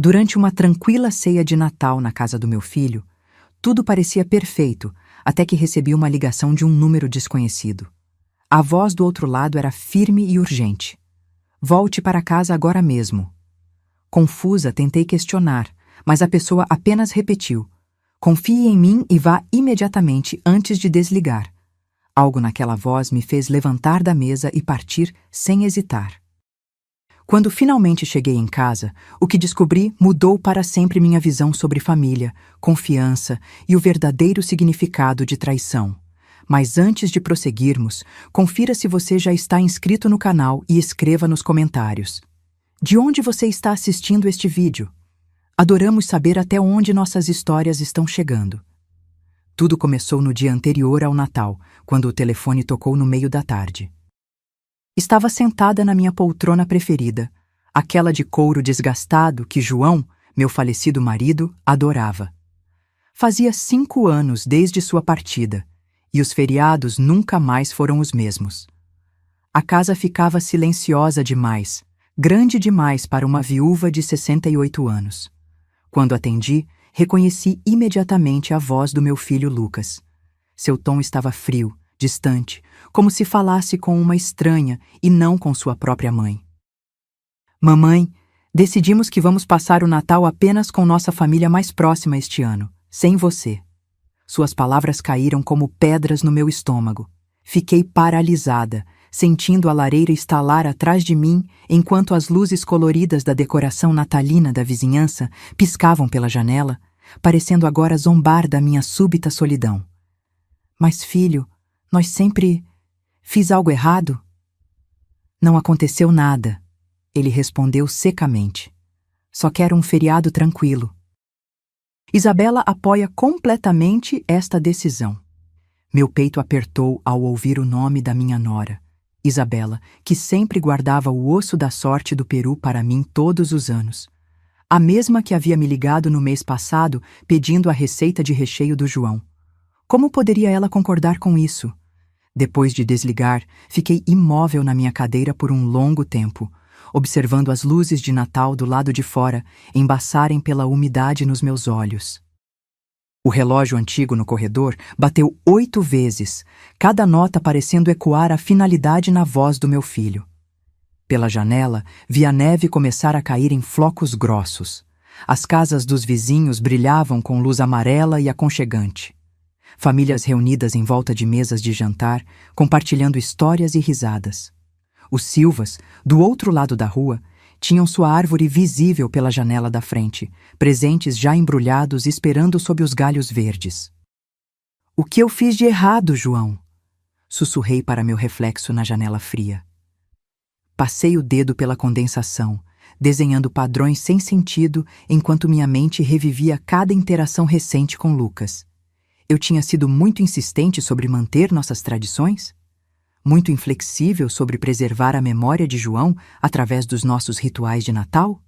Durante uma tranquila ceia de Natal na casa do meu filho, tudo parecia perfeito, até que recebi uma ligação de um número desconhecido. A voz do outro lado era firme e urgente. Volte para casa agora mesmo. Confusa, tentei questionar, mas a pessoa apenas repetiu: confie em mim e vá imediatamente antes de desligar. Algo naquela voz me fez levantar da mesa e partir sem hesitar. Quando finalmente cheguei em casa, o que descobri mudou para sempre minha visão sobre família, confiança e o verdadeiro significado de traição. Mas antes de prosseguirmos, confira se você já está inscrito no canal e escreva nos comentários. De onde você está assistindo este vídeo? Adoramos saber até onde nossas histórias estão chegando. Tudo começou no dia anterior ao Natal, quando o telefone tocou no meio da tarde. Estava sentada na minha poltrona preferida, aquela de couro desgastado que João, meu falecido marido, adorava. Fazia 5 anos desde sua partida, e os feriados nunca mais foram os mesmos. A casa ficava silenciosa demais, grande demais para uma viúva de 68 anos. Quando atendi, reconheci imediatamente a voz do meu filho Lucas. Seu tom estava frio, distante, como se falasse com uma estranha e não com sua própria mãe. Mamãe, decidimos que vamos passar o Natal apenas com nossa família mais próxima este ano, sem você. Suas palavras caíram como pedras no meu estômago. Fiquei paralisada, sentindo a lareira estalar atrás de mim enquanto as luzes coloridas da decoração natalina da vizinhança piscavam pela janela, parecendo agora zombar da minha súbita solidão. Mas, filho, nós sempre... Fiz algo errado? Não aconteceu nada, ele respondeu secamente. Só quero um feriado tranquilo. Isabela apoia completamente esta decisão. Meu peito apertou ao ouvir o nome da minha nora, Isabela, que sempre guardava o osso da sorte do peru para mim todos os anos. A mesma que havia me ligado no mês passado pedindo a receita de recheio do João. Como poderia ela concordar com isso? Depois de desligar, fiquei imóvel na minha cadeira por um longo tempo, observando as luzes de Natal do lado de fora embaçarem pela umidade nos meus olhos. O relógio antigo no corredor bateu 8 vezes, cada nota parecendo ecoar a finalidade na voz do meu filho. Pela janela, vi a neve começar a cair em flocos grossos. As casas dos vizinhos brilhavam com luz amarela e aconchegante. Famílias reunidas em volta de mesas de jantar, compartilhando histórias e risadas. Os Silvas, do outro lado da rua, tinham sua árvore visível pela janela da frente, presentes já embrulhados esperando sob os galhos verdes. O que eu fiz de errado, João? Sussurrei para meu reflexo na janela fria. Passei o dedo pela condensação, desenhando padrões sem sentido enquanto minha mente revivia cada interação recente com Lucas. Eu tinha sido muito insistente sobre manter nossas tradições? Muito inflexível sobre preservar a memória de João através dos nossos rituais de Natal?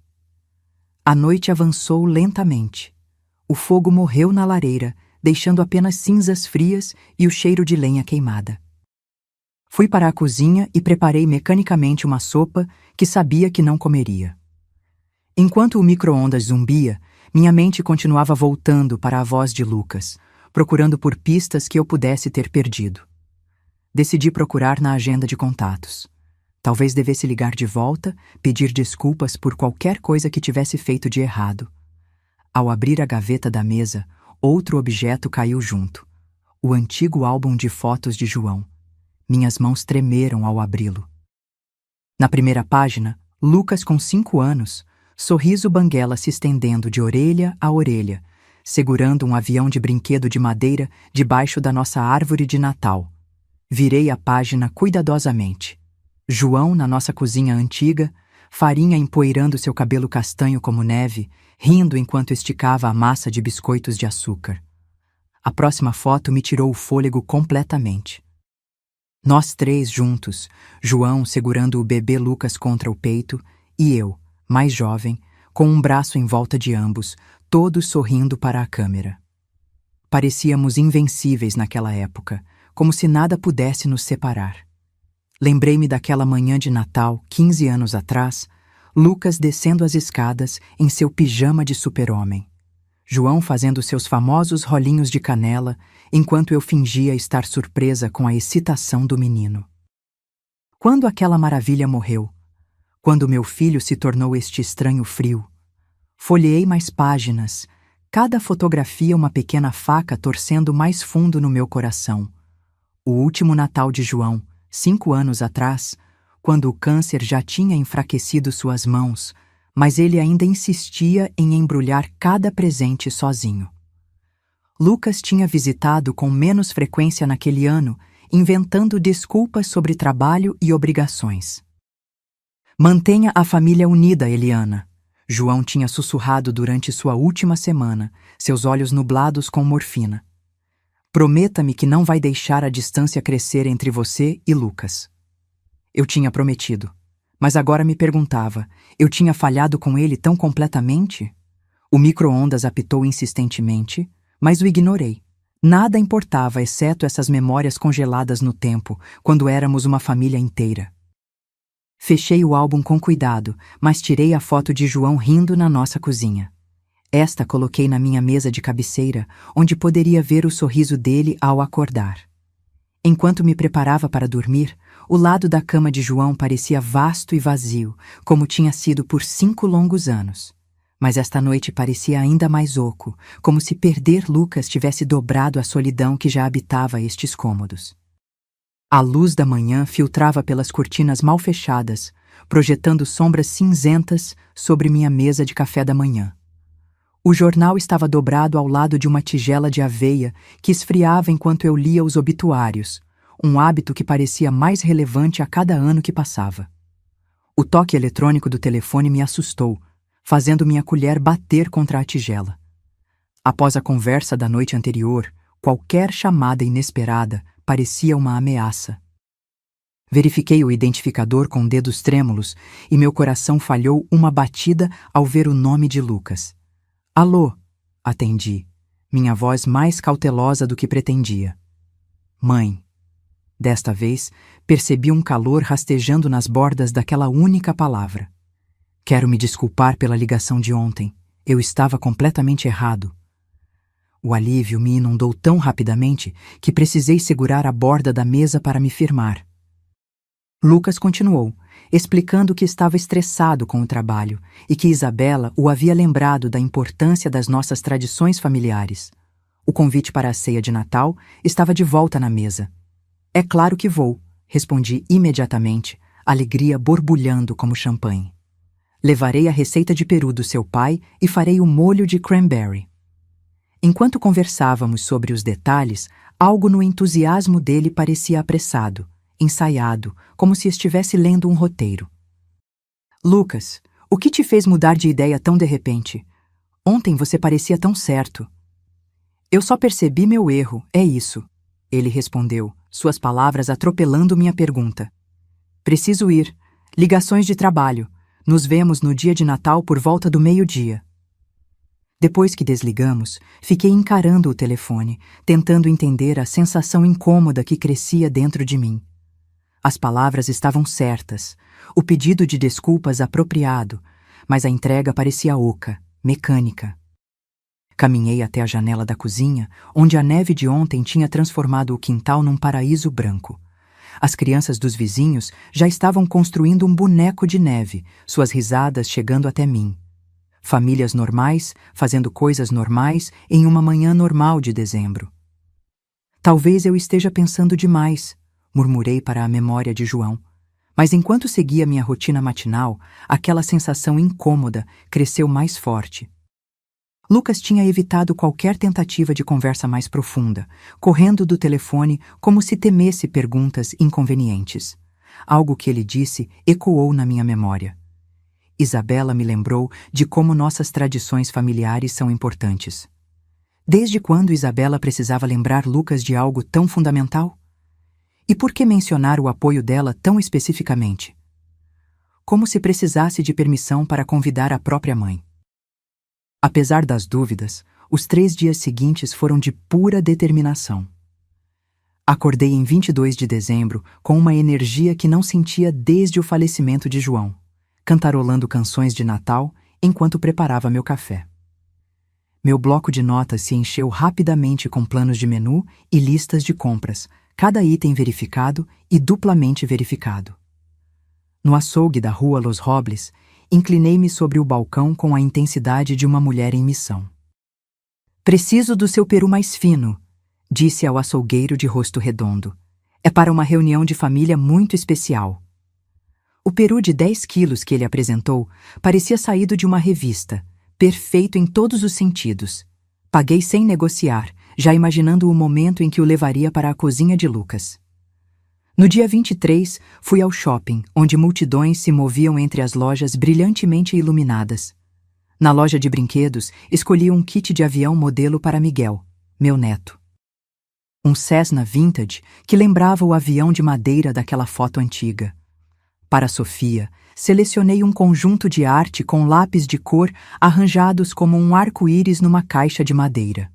A noite avançou lentamente. O fogo morreu na lareira, deixando apenas cinzas frias e o cheiro de lenha queimada. Fui para a cozinha e preparei mecanicamente uma sopa que sabia que não comeria. Enquanto o micro-ondas zumbia, minha mente continuava voltando para a voz de Lucas, procurando por pistas que eu pudesse ter perdido. Decidi procurar na agenda de contatos. Talvez devesse ligar de volta, pedir desculpas por qualquer coisa que tivesse feito de errado. Ao abrir a gaveta da mesa, outro objeto caiu junto. O antigo álbum de fotos de João. Minhas mãos tremeram ao abri-lo. Na primeira página, Lucas com 5 anos, sorriso banguela se estendendo de orelha a orelha, segurando um avião de brinquedo de madeira debaixo da nossa árvore de Natal. Virei a página cuidadosamente. João na nossa cozinha antiga, Farinha empoeirando seu cabelo castanho como neve, rindo enquanto esticava a massa de biscoitos de açúcar. A próxima foto me tirou o fôlego completamente. Nós 3 juntos, João segurando o bebê Lucas contra o peito e eu, mais jovem, com um braço em volta de ambos, todos sorrindo para a câmera. Parecíamos invencíveis naquela época, como se nada pudesse nos separar. Lembrei-me daquela manhã de Natal, 15 anos atrás, Lucas descendo as escadas em seu pijama de super-homem. João fazendo seus famosos rolinhos de canela, enquanto eu fingia estar surpresa com a excitação do menino. Quando aquela maravilha morreu, quando meu filho se tornou este estranho frio, folheei mais páginas, cada fotografia uma pequena faca torcendo mais fundo no meu coração. O último Natal de João, 5 anos atrás, quando o câncer já tinha enfraquecido suas mãos, mas ele ainda insistia em embrulhar cada presente sozinho. Lucas tinha visitado com menos frequência naquele ano, inventando desculpas sobre trabalho e obrigações. Mantenha a família unida, Eliana. João tinha sussurrado durante sua última semana, seus olhos nublados com morfina. Prometa-me que não vai deixar a distância crescer entre você e Lucas. Eu tinha prometido. Mas agora me perguntava, eu tinha falhado com ele tão completamente? O micro-ondas apitou insistentemente, mas o ignorei. Nada importava exceto essas memórias congeladas no tempo, quando éramos uma família inteira. Fechei o álbum com cuidado, mas tirei a foto de João rindo na nossa cozinha. Esta coloquei na minha mesa de cabeceira, onde poderia ver o sorriso dele ao acordar. Enquanto me preparava para dormir, o lado da cama de João parecia vasto e vazio, como tinha sido por 5 longos anos. Mas esta noite parecia ainda mais oco, como se perder Lucas tivesse dobrado a solidão que já habitava estes cômodos. A luz da manhã filtrava pelas cortinas mal fechadas, projetando sombras cinzentas sobre minha mesa de café da manhã. O jornal estava dobrado ao lado de uma tigela de aveia que esfriava enquanto eu lia os obituários, um hábito que parecia mais relevante a cada ano que passava. O toque eletrônico do telefone me assustou, fazendo minha colher bater contra a tigela. Após a conversa da noite anterior, qualquer chamada inesperada parecia uma ameaça. Verifiquei o identificador com dedos trêmulos e meu coração falhou uma batida ao ver o nome de Lucas. Alô, atendi, minha voz mais cautelosa do que pretendia. Mãe. Desta vez, percebi um calor rastejando nas bordas daquela única palavra. Quero me desculpar pela ligação de ontem. Eu estava completamente errado. O alívio me inundou tão rapidamente que precisei segurar a borda da mesa para me firmar. Lucas continuou, explicando que estava estressado com o trabalho e que Isabela o havia lembrado da importância das nossas tradições familiares. O convite para a ceia de Natal estava de volta na mesa. É claro que vou, respondi imediatamente, alegria borbulhando como champanhe. Levarei a receita de peru do seu pai e farei o molho de cranberry. Enquanto conversávamos sobre os detalhes, algo no entusiasmo dele parecia apressado, ensaiado, como se estivesse lendo um roteiro. Lucas, o que te fez mudar de ideia tão de repente? Ontem você parecia tão certo. Eu só percebi meu erro, é isso, ele respondeu, suas palavras atropelando minha pergunta. Preciso ir. Ligações de trabalho. Nos vemos no dia de Natal por volta do 12:00. Depois que desligamos, fiquei encarando o telefone, tentando entender a sensação incômoda que crescia dentro de mim. As palavras estavam certas, o pedido de desculpas apropriado, mas a entrega parecia oca, mecânica. Caminhei até a janela da cozinha, onde a neve de ontem tinha transformado o quintal num paraíso branco. As crianças dos vizinhos já estavam construindo um boneco de neve, suas risadas chegando até mim. Famílias normais fazendo coisas normais em uma manhã normal de dezembro. Talvez eu esteja pensando demais, murmurei para a memória de João. Mas enquanto seguia minha rotina matinal, aquela sensação incômoda cresceu mais forte. Lucas tinha evitado qualquer tentativa de conversa mais profunda, correndo do telefone como se temesse perguntas inconvenientes. Algo que ele disse ecoou na minha memória. Isabela me lembrou de como nossas tradições familiares são importantes. Desde quando Isabela precisava lembrar Lucas de algo tão fundamental? E por que mencionar o apoio dela tão especificamente? Como se precisasse de permissão para convidar a própria mãe. Apesar das dúvidas, os 3 dias seguintes foram de pura determinação. Acordei em 22 de dezembro com uma energia que não sentia desde o falecimento de João. cantarolando canções de Natal enquanto preparava meu café. Meu bloco de notas se encheu rapidamente com planos de menu e listas de compras, cada item verificado e duplamente verificado. No açougue da rua Los Robles, inclinei-me sobre o balcão com a intensidade de uma mulher em missão. "Preciso do seu peru mais fino", disse ao açougueiro de rosto redondo. "É para uma reunião de família muito especial." O peru de 10 quilos que ele apresentou parecia saído de uma revista, perfeito em todos os sentidos. Paguei sem negociar, já imaginando o momento em que o levaria para a cozinha de Lucas. No dia 23, fui ao shopping, onde multidões se moviam entre as lojas brilhantemente iluminadas. Na loja de brinquedos, escolhi um kit de avião modelo para Miguel, meu neto. Um Cessna vintage que lembrava o avião de madeira daquela foto antiga. Para Sofia, selecionei um conjunto de arte com lápis de cor arranjados como um arco-íris numa caixa de madeira.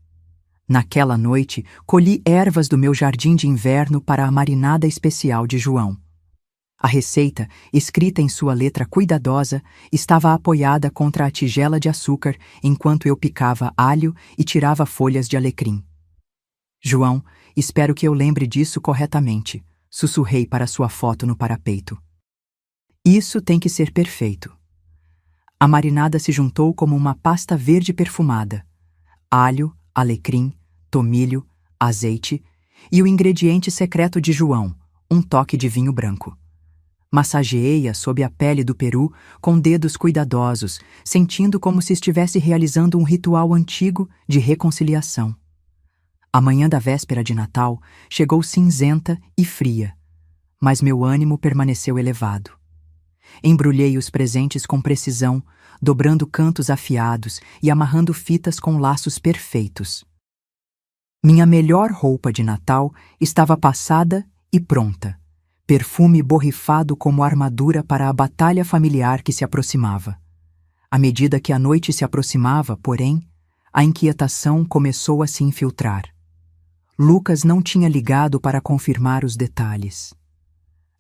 Naquela noite, colhi ervas do meu jardim de inverno para a marinada especial de João. A receita, escrita em sua letra cuidadosa, estava apoiada contra a tigela de açúcar enquanto eu picava alho e tirava folhas de alecrim. "João, espero que eu lembre disso corretamente", sussurrei para sua foto no parapeito. "Isso tem que ser perfeito." A marinada se juntou como uma pasta verde perfumada. Alho, alecrim, tomilho, azeite e o ingrediente secreto de João, um toque de vinho branco. Massageei-a sob a pele do peru com dedos cuidadosos, sentindo como se estivesse realizando um ritual antigo de reconciliação. A manhã da véspera de Natal chegou cinzenta e fria, mas meu ânimo permaneceu elevado. Embrulhei os presentes com precisão, dobrando cantos afiados e amarrando fitas com laços perfeitos. Minha melhor roupa de Natal estava passada e pronta, perfume borrifado como armadura para a batalha familiar que se aproximava. À medida que a noite se aproximava, porém, a inquietação começou a se infiltrar. Lucas não tinha ligado para confirmar os detalhes.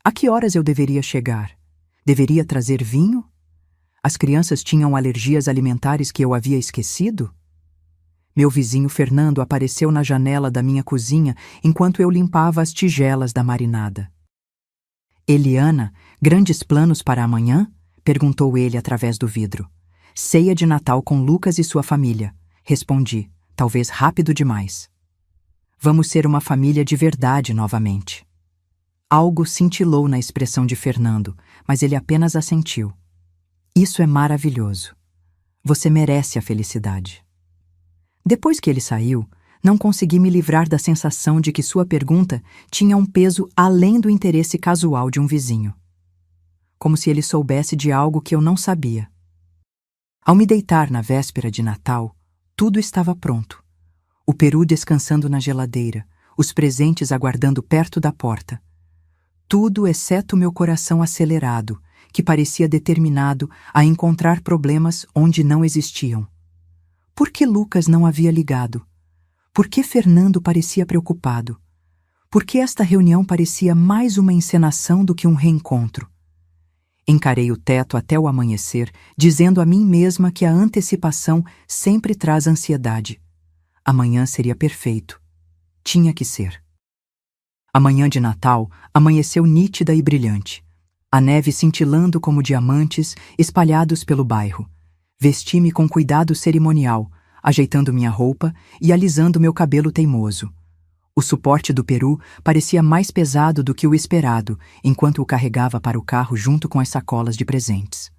A que horas eu deveria chegar? Deveria trazer vinho? As crianças tinham alergias alimentares que eu havia esquecido? Meu vizinho Fernando apareceu na janela da minha cozinha enquanto eu limpava as tigelas da marinada. "Eliana, grandes planos para amanhã?" perguntou ele através do vidro. "Ceia de Natal com Lucas e sua família", respondi, talvez rápido demais. "Vamos ser uma família de verdade novamente." Algo cintilou na expressão de Fernando, mas ele apenas assentiu. "Isso é maravilhoso. Você merece a felicidade." Depois que ele saiu, não consegui me livrar da sensação de que sua pergunta tinha um peso além do interesse casual de um vizinho. Como se ele soubesse de algo que eu não sabia. Ao me deitar na véspera de Natal, tudo estava pronto. O peru descansando na geladeira, os presentes aguardando perto da porta. Tudo exceto meu coração acelerado, que parecia determinado a encontrar problemas onde não existiam. Por que Lucas não havia ligado? Por que Fernando parecia preocupado? Por que esta reunião parecia mais uma encenação do que um reencontro? Encarei o teto até o amanhecer, dizendo a mim mesma que a antecipação sempre traz ansiedade. Amanhã seria perfeito. Tinha que ser. A manhã de Natal amanheceu nítida e brilhante. A neve cintilando como diamantes espalhados pelo bairro. Vesti-me com cuidado cerimonial, ajeitando minha roupa e alisando meu cabelo teimoso. O suporte do peru parecia mais pesado do que o esperado, enquanto o carregava para o carro junto com as sacolas de presentes.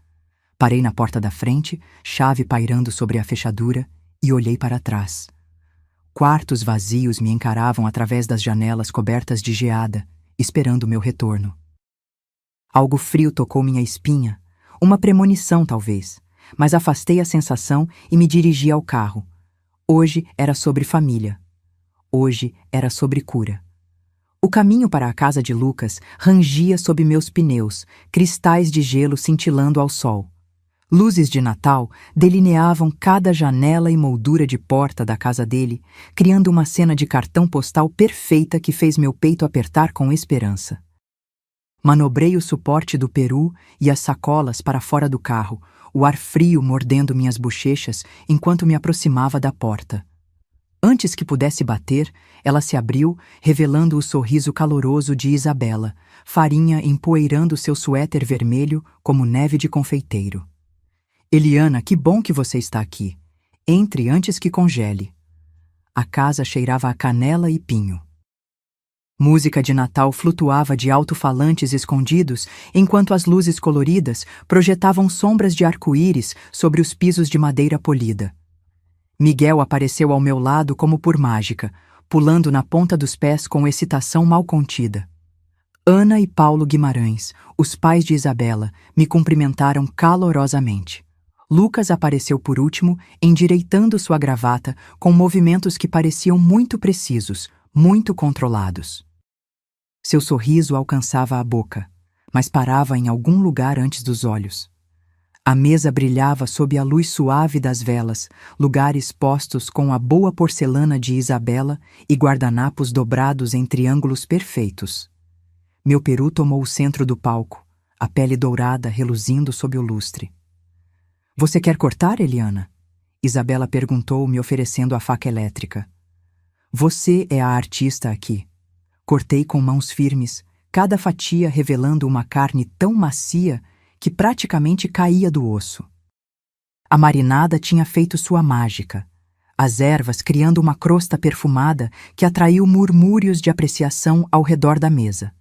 Parei na porta da frente, chave pairando sobre a fechadura, e olhei para trás. Quartos vazios me encaravam através das janelas cobertas de geada, esperando meu retorno. Algo frio tocou minha espinha, uma premonição talvez, mas afastei a sensação e me dirigi ao carro. Hoje era sobre família. Hoje era sobre cura. O caminho para a casa de Lucas rangia sob meus pneus, cristais de gelo cintilando ao sol. Luzes de Natal delineavam cada janela e moldura de porta da casa dele, criando uma cena de cartão postal perfeita que fez meu peito apertar com esperança. Manobrei o suporte do peru e as sacolas para fora do carro, o ar frio mordendo minhas bochechas enquanto me aproximava da porta. Antes que pudesse bater, ela se abriu, revelando o sorriso caloroso de Isabela, farinha empoeirando seu suéter vermelho como neve de confeiteiro. Eliana, que bom que você está aqui. Entre antes que congele. A casa cheirava a canela e pinho. Música de Natal flutuava de alto-falantes escondidos, enquanto as luzes coloridas projetavam sombras de arco-íris sobre os pisos de madeira polida. Miguel apareceu ao meu lado como por mágica, pulando na ponta dos pés com excitação mal contida. Ana e Paulo Guimarães, os pais de Isabela, me cumprimentaram calorosamente. Lucas apareceu por último, endireitando sua gravata com movimentos que pareciam muito precisos, muito controlados. Seu sorriso alcançava a boca, mas parava em algum lugar antes dos olhos. A mesa brilhava sob a luz suave das velas, lugares postos com a boa porcelana de Isabela e guardanapos dobrados em triângulos perfeitos. Meu peru tomou o centro do palco, a pele dourada reluzindo sob o lustre. — Você quer cortar, Eliana? Isabela perguntou, me oferecendo a faca elétrica. — Você é a artista aqui. Cortei com mãos firmes, cada fatia revelando uma carne tão macia que praticamente caía do osso. A marinada tinha feito sua mágica, as ervas criando uma crosta perfumada que atraiu murmúrios de apreciação ao redor da mesa.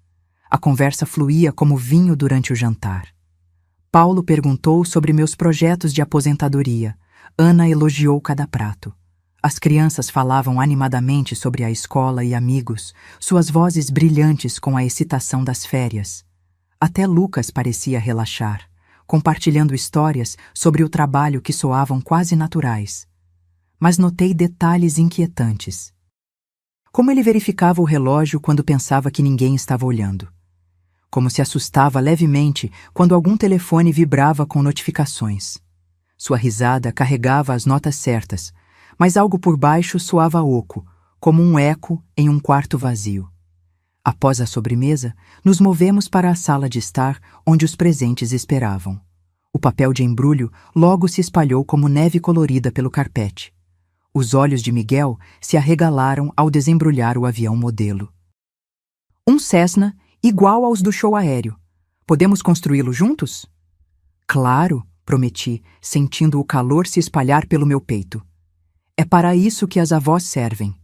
A conversa fluía como vinho durante o jantar. Paulo perguntou sobre meus projetos de aposentadoria. Ana elogiou cada prato. As crianças falavam animadamente sobre a escola e amigos, suas vozes brilhantes com a excitação das férias. Até Lucas parecia relaxar, compartilhando histórias sobre o trabalho que soavam quase naturais. Mas notei detalhes inquietantes. Como ele verificava o relógio quando pensava que ninguém estava olhando. Como se assustava levemente quando algum telefone vibrava com notificações. Sua risada carregava as notas certas, mas algo por baixo soava oco, como um eco em um quarto vazio. Após a sobremesa, nos movemos para a sala de estar, onde os presentes esperavam. O papel de embrulho logo se espalhou como neve colorida pelo carpete. Os olhos de Miguel se arregalaram ao desembrulhar o avião modelo. Um Cessna, igual aos do show aéreo. Podemos construí-lo juntos? Claro, prometi, sentindo o calor se espalhar pelo meu peito. É para isso que as avós servem.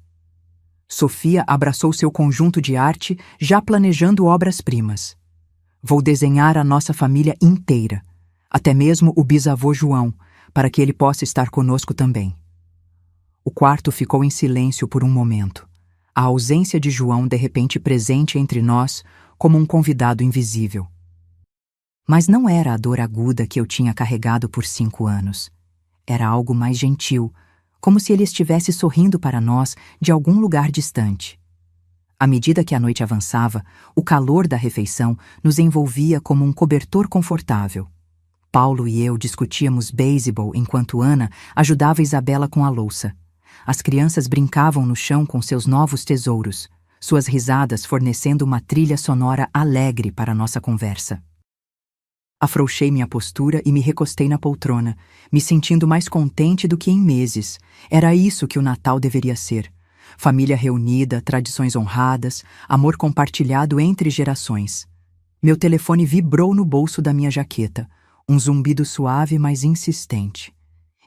Sofia abraçou seu conjunto de arte, já planejando obras-primas. Vou desenhar a nossa família inteira, até mesmo o bisavô João, para que ele possa estar conosco também. O quarto ficou em silêncio por um momento, a ausência de João de repente presente entre nós como um convidado invisível. Mas não era a dor aguda que eu tinha carregado por 5 anos. Era algo mais gentil, como se ele estivesse sorrindo para nós de algum lugar distante. À medida que a noite avançava, o calor da refeição nos envolvia como um cobertor confortável. Paulo e eu discutíamos beisebol enquanto Ana ajudava Isabela com a louça. As crianças brincavam no chão com seus novos tesouros, suas risadas fornecendo uma trilha sonora alegre para nossa conversa. Afrouxei minha postura e me recostei na poltrona, me sentindo mais contente do que em meses. Era isso que o Natal deveria ser. Família reunida, tradições honradas, amor compartilhado entre gerações. Meu telefone vibrou no bolso da minha jaqueta, um zumbido suave, mas insistente.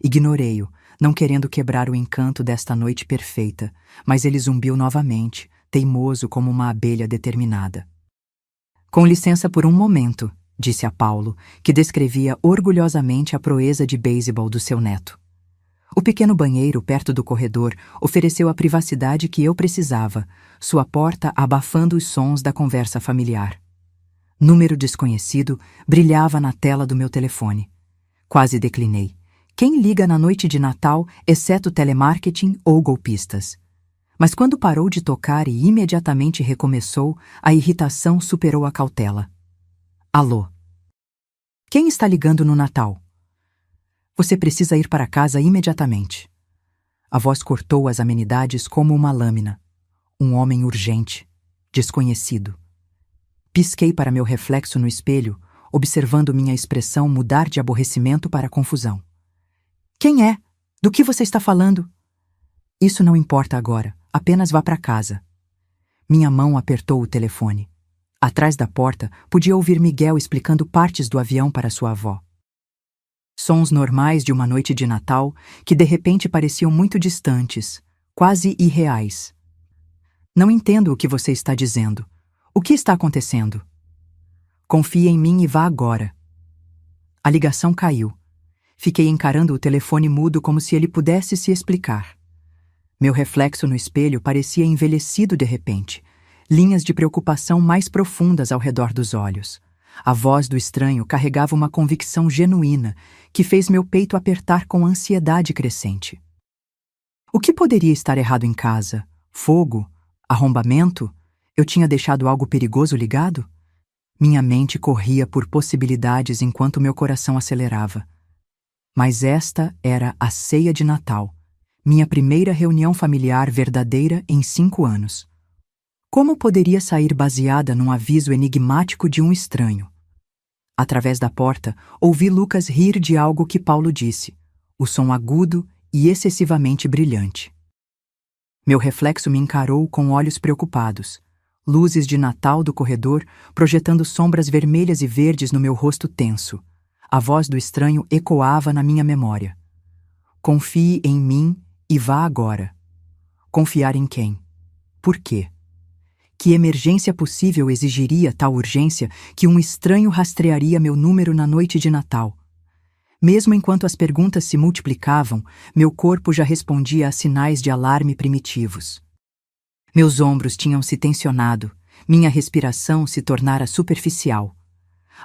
Ignorei-o, não querendo quebrar o encanto desta noite perfeita, mas ele zumbiu novamente, teimoso como uma abelha determinada. Com licença por um momento, disse a Paulo, que descrevia orgulhosamente a proeza de beisebol do seu neto. O pequeno banheiro perto do corredor ofereceu a privacidade que eu precisava, sua porta abafando os sons da conversa familiar. Número desconhecido brilhava na tela do meu telefone. Quase declinei. Quem liga na noite de Natal, exceto telemarketing ou golpistas? Mas quando parou de tocar e imediatamente recomeçou, a irritação superou a cautela. Alô? Quem está ligando no Natal? Você precisa ir para casa imediatamente. A voz cortou as amenidades como uma lâmina. Um homem urgente, desconhecido. Pisquei para meu reflexo no espelho, observando minha expressão mudar de aborrecimento para confusão. Quem é? Do que você está falando? Isso não importa agora, apenas vá para casa. Minha mão apertou o telefone. Atrás da porta, podia ouvir Miguel explicando partes do avião para sua avó. Sons normais de uma noite de Natal que de repente pareciam muito distantes, quase irreais. Não entendo o que você está dizendo. O que está acontecendo? Confie em mim e vá agora. A ligação caiu. Fiquei encarando o telefone mudo como se ele pudesse se explicar. Meu reflexo no espelho parecia envelhecido de repente, linhas de preocupação mais profundas ao redor dos olhos. A voz do estranho carregava uma convicção genuína que fez meu peito apertar com ansiedade crescente. O que poderia estar errado em casa? Fogo? Arrombamento? Eu tinha deixado algo perigoso ligado? Minha mente corria por possibilidades enquanto meu coração acelerava. Mas esta era a ceia de Natal, minha primeira reunião familiar verdadeira em 5 anos. Como poderia sair baseada num aviso enigmático de um estranho? Através da porta, ouvi Lucas rir de algo que Paulo disse, o som agudo e excessivamente brilhante. Meu reflexo me encarou com olhos preocupados, luzes de Natal do corredor projetando sombras vermelhas e verdes no meu rosto tenso. A voz do estranho ecoava na minha memória. Confie em mim e vá agora. Confiar em quem? Por quê? Que emergência possível exigiria tal urgência que um estranho rastrearia meu número na noite de Natal? Mesmo enquanto as perguntas se multiplicavam, meu corpo já respondia a sinais de alarme primitivos. Meus ombros tinham se tensionado, minha respiração se tornara superficial.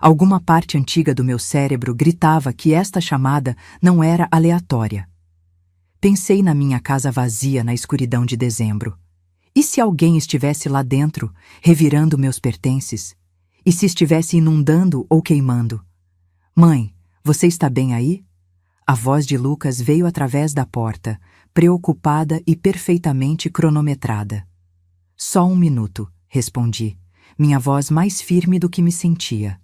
Alguma parte antiga do meu cérebro gritava que esta chamada não era aleatória. Pensei na minha casa vazia na escuridão de dezembro. E se alguém estivesse lá dentro, revirando meus pertences? E se estivesse inundando ou queimando? Mãe, você está bem aí? A voz de Lucas veio através da porta, preocupada e perfeitamente cronometrada. Só 1 minuto, respondi, minha voz mais firme do que me sentia.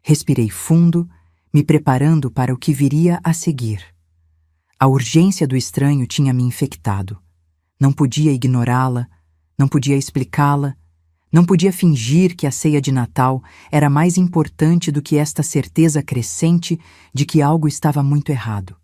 Respirei fundo, me preparando para o que viria a seguir. A urgência do estranho tinha me infectado. Não podia ignorá-la, não podia explicá-la, não podia fingir que a ceia de Natal era mais importante do que esta certeza crescente de que algo estava muito errado.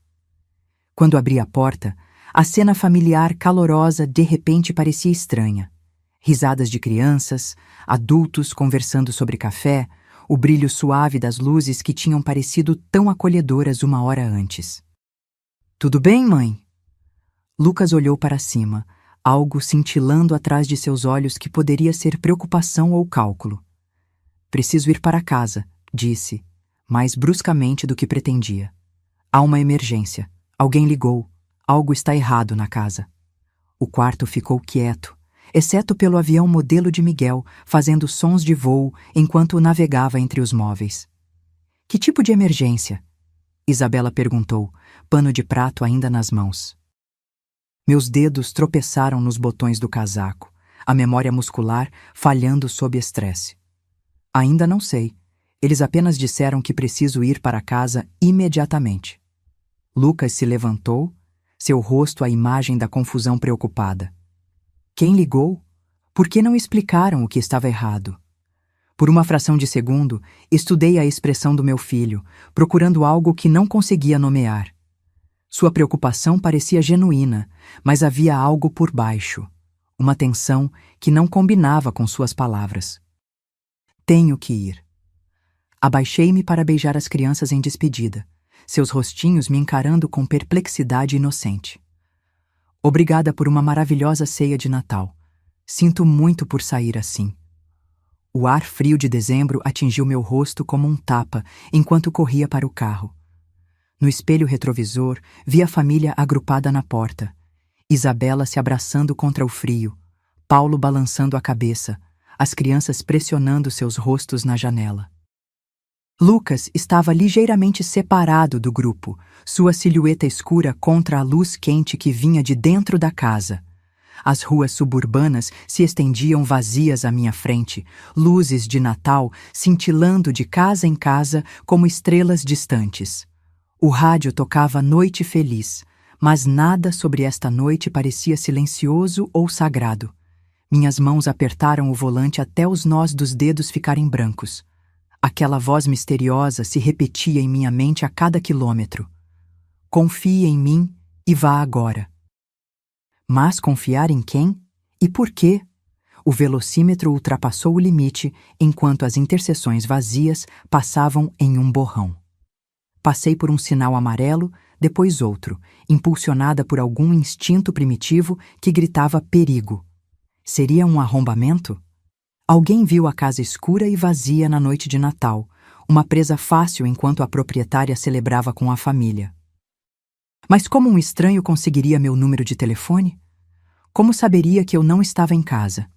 Quando abri a porta, a cena familiar calorosa de repente parecia estranha. Risadas de crianças, adultos conversando sobre café, o brilho suave das luzes que tinham parecido tão acolhedoras 1 hora antes. Tudo bem, mãe? Lucas olhou para cima, algo cintilando atrás de seus olhos que poderia ser preocupação ou cálculo. Preciso ir para casa, disse, mais bruscamente do que pretendia. Há uma emergência. Alguém ligou. Algo está errado na casa. O quarto ficou quieto, exceto pelo avião modelo de Miguel, fazendo sons de voo enquanto navegava entre os móveis. Que tipo de emergência? Isabela perguntou, pano de prato ainda nas mãos. Meus dedos tropeçaram nos botões do casaco, a memória muscular falhando sob estresse. Ainda não sei. Eles apenas disseram que preciso ir para casa imediatamente. Lucas se levantou, seu rosto a imagem da confusão preocupada. Quem ligou? Por que não explicaram o que estava errado? Por uma fração de segundo, estudei a expressão do meu filho, procurando algo que não conseguia nomear. Sua preocupação parecia genuína, mas havia algo por baixo, uma tensão que não combinava com suas palavras. Tenho que ir. Abaixei-me para beijar as crianças em despedida, seus rostinhos me encarando com perplexidade inocente. Obrigada por uma maravilhosa ceia de Natal. Sinto muito por sair assim. O ar frio de dezembro atingiu meu rosto como um tapa enquanto corria para o carro. No espelho retrovisor, vi a família agrupada na porta. Isabela se abraçando contra o frio, Paulo balançando a cabeça, as crianças pressionando seus rostos na janela. Lucas estava ligeiramente separado do grupo, sua silhueta escura contra a luz quente que vinha de dentro da casa. As ruas suburbanas se estendiam vazias à minha frente, luzes de Natal cintilando de casa em casa como estrelas distantes. O rádio tocava Noite Feliz, mas nada sobre esta noite parecia silencioso ou sagrado. Minhas mãos apertaram o volante até os nós dos dedos ficarem brancos. Aquela voz misteriosa se repetia em minha mente a cada quilômetro. Confie em mim e vá agora. Mas confiar em quem? E por quê? O velocímetro ultrapassou o limite enquanto as interseções vazias passavam em um borrão. Passei por um sinal amarelo, depois outro, impulsionada por algum instinto primitivo que gritava perigo. Seria um arrombamento? Alguém viu a casa escura e vazia na noite de Natal, uma presa fácil enquanto a proprietária celebrava com a família. Mas como um estranho conseguiria meu número de telefone? Como saberia que eu não estava em casa?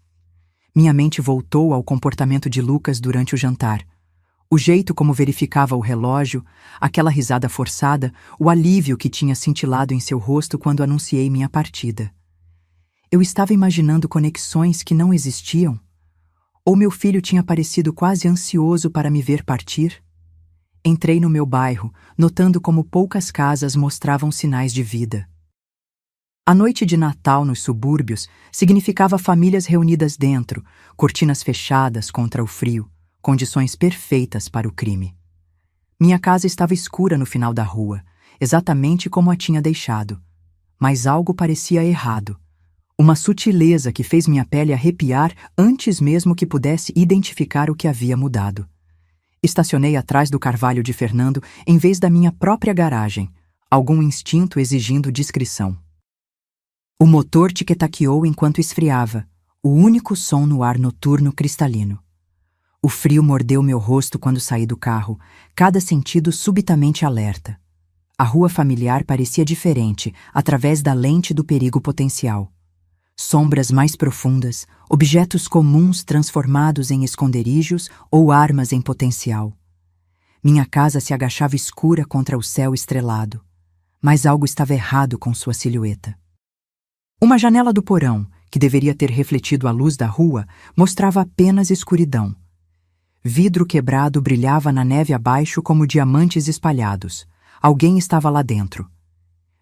Minha mente voltou ao comportamento de Lucas durante o jantar. O jeito como verificava o relógio, aquela risada forçada, o alívio que tinha cintilado em seu rosto quando anunciei minha partida. Eu estava imaginando conexões que não existiam? Ou meu filho tinha parecido quase ansioso para me ver partir? Entrei no meu bairro, notando como poucas casas mostravam sinais de vida. A noite de Natal nos subúrbios significava famílias reunidas dentro, cortinas fechadas contra o frio, condições perfeitas para o crime. Minha casa estava escura no final da rua, exatamente como a tinha deixado. Mas algo parecia errado. Uma sutileza que fez minha pele arrepiar antes mesmo que pudesse identificar o que havia mudado. Estacionei atrás do carvalho de Fernando em vez da minha própria garagem, algum instinto exigindo discrição. O motor tiquetaqueou enquanto esfriava, o único som no ar noturno cristalino. O frio mordeu meu rosto quando saí do carro, cada sentido subitamente alerta. A rua familiar parecia diferente através da lente do perigo potencial. Sombras mais profundas, objetos comuns transformados em esconderijos ou armas em potencial. Minha casa se agachava escura contra o céu estrelado, mas algo estava errado com sua silhueta. Uma janela do porão, que deveria ter refletido a luz da rua, mostrava apenas escuridão. Vidro quebrado brilhava na neve abaixo como diamantes espalhados. Alguém estava lá dentro.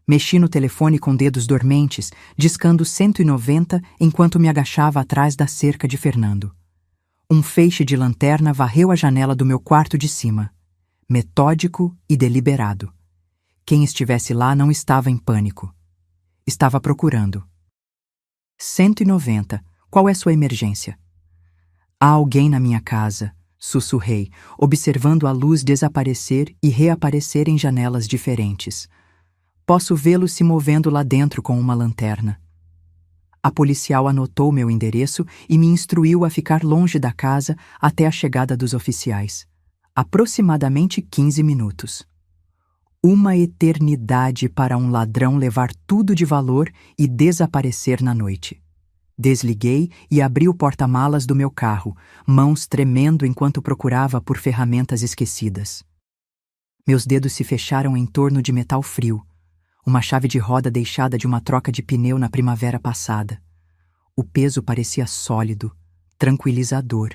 Mexi no telefone com dedos dormentes, discando 190 enquanto me agachava atrás da cerca de Fernando. Um feixe de lanterna varreu a janela do meu quarto de cima. Metódico e deliberado. Quem estivesse lá não estava em pânico. Estava procurando. 190. Qual é sua emergência? Há alguém na minha casa, sussurrei, observando a luz desaparecer e reaparecer em janelas diferentes. Posso vê-lo se movendo lá dentro com uma lanterna. A policial anotou meu endereço e me instruiu a ficar longe da casa até a chegada dos oficiais. Aproximadamente 15 minutos. Uma eternidade para um ladrão levar tudo de valor e desaparecer na noite. Desliguei e abri o porta-malas do meu carro, mãos tremendo enquanto procurava por ferramentas esquecidas. Meus dedos se fecharam em torno de metal frio. Uma chave de roda deixada de uma troca de pneu na primavera passada. O peso parecia sólido, tranquilizador.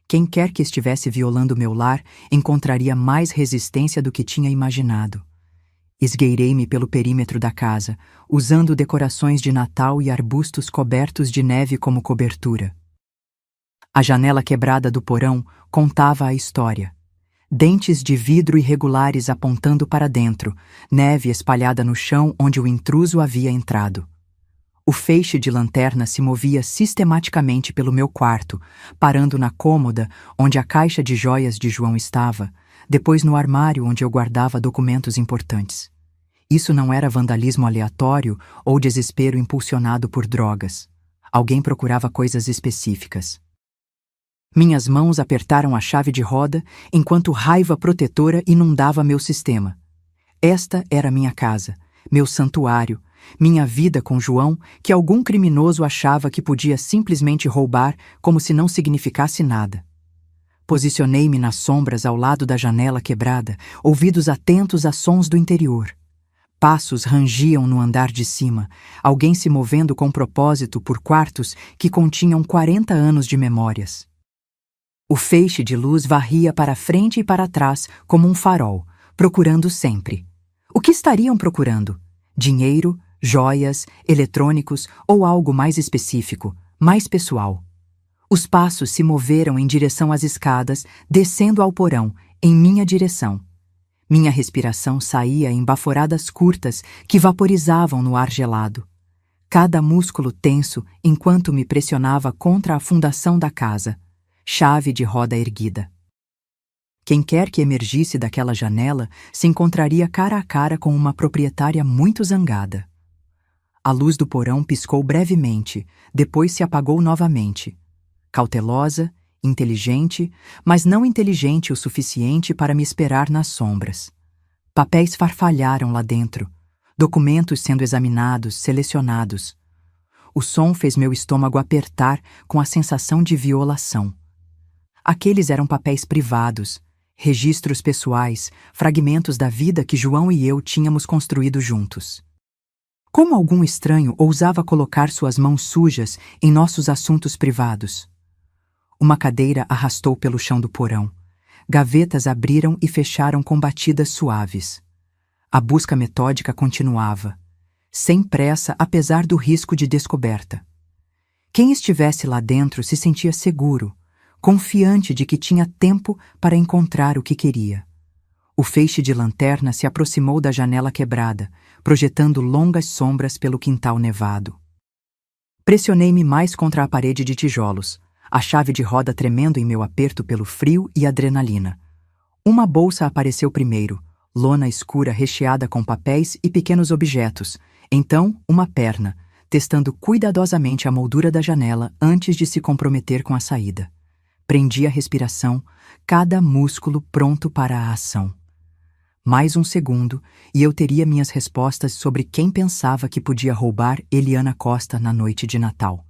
Quem quer que estivesse violando meu lar encontraria mais resistência do que tinha imaginado. Esgueirei-me pelo perímetro da casa, usando decorações de Natal e arbustos cobertos de neve como cobertura. A janela quebrada do porão contava a história. Dentes de vidro irregulares apontando para dentro, neve espalhada no chão onde o intruso havia entrado. O feixe de lanterna se movia sistematicamente pelo meu quarto, parando na cômoda onde a caixa de joias de João estava, depois no armário onde eu guardava documentos importantes. Isso não era vandalismo aleatório ou desespero impulsionado por drogas. Alguém procurava coisas específicas. Minhas mãos apertaram a chave de roda enquanto raiva protetora inundava meu sistema. Esta era minha casa, meu santuário, minha vida com João, que algum criminoso achava que podia simplesmente roubar como se não significasse nada. Posicionei-me nas sombras ao lado da janela quebrada, ouvidos atentos a sons do interior. Passos rangiam no andar de cima, alguém se movendo com propósito por quartos que continham 40 anos de memórias. O feixe de luz varria para frente e para trás como um farol, procurando sempre. O que estariam procurando? Dinheiro, joias, eletrônicos ou algo mais específico, mais pessoal? Os passos se moveram em direção às escadas, descendo ao porão, em minha direção. Minha respiração saía em baforadas curtas que vaporizavam no ar gelado. Cada músculo tenso enquanto me pressionava contra a fundação da casa, chave de roda erguida. Quem quer que emergisse daquela janela se encontraria cara a cara com uma proprietária muito zangada. A luz do porão piscou brevemente, depois se apagou novamente. Cautelosa, inteligente, mas não inteligente o suficiente para me esperar nas sombras. Papéis farfalharam lá dentro, documentos sendo examinados, selecionados. O som fez meu estômago apertar com a sensação de violação. Aqueles eram papéis privados, registros pessoais, fragmentos da vida que João e eu tínhamos construído juntos. Como algum estranho ousava colocar suas mãos sujas em nossos assuntos privados? Uma cadeira arrastou pelo chão do porão. Gavetas abriram e fecharam com batidas suaves. A busca metódica continuava, sem pressa apesar do risco de descoberta. Quem estivesse lá dentro se sentia seguro, confiante de que tinha tempo para encontrar o que queria. O feixe de lanterna se aproximou da janela quebrada, projetando longas sombras pelo quintal nevado. Pressionei-me mais contra a parede de tijolos, a chave de roda tremendo em meu aperto pelo frio e adrenalina. Uma bolsa apareceu primeiro, lona escura recheada com papéis e pequenos objetos, então uma perna, testando cuidadosamente a moldura da janela antes de se comprometer com a saída. Prendi a respiração, cada músculo pronto para a ação. Mais um segundo, e eu teria minhas respostas sobre quem pensava que podia roubar Eliana Costa na noite de Natal.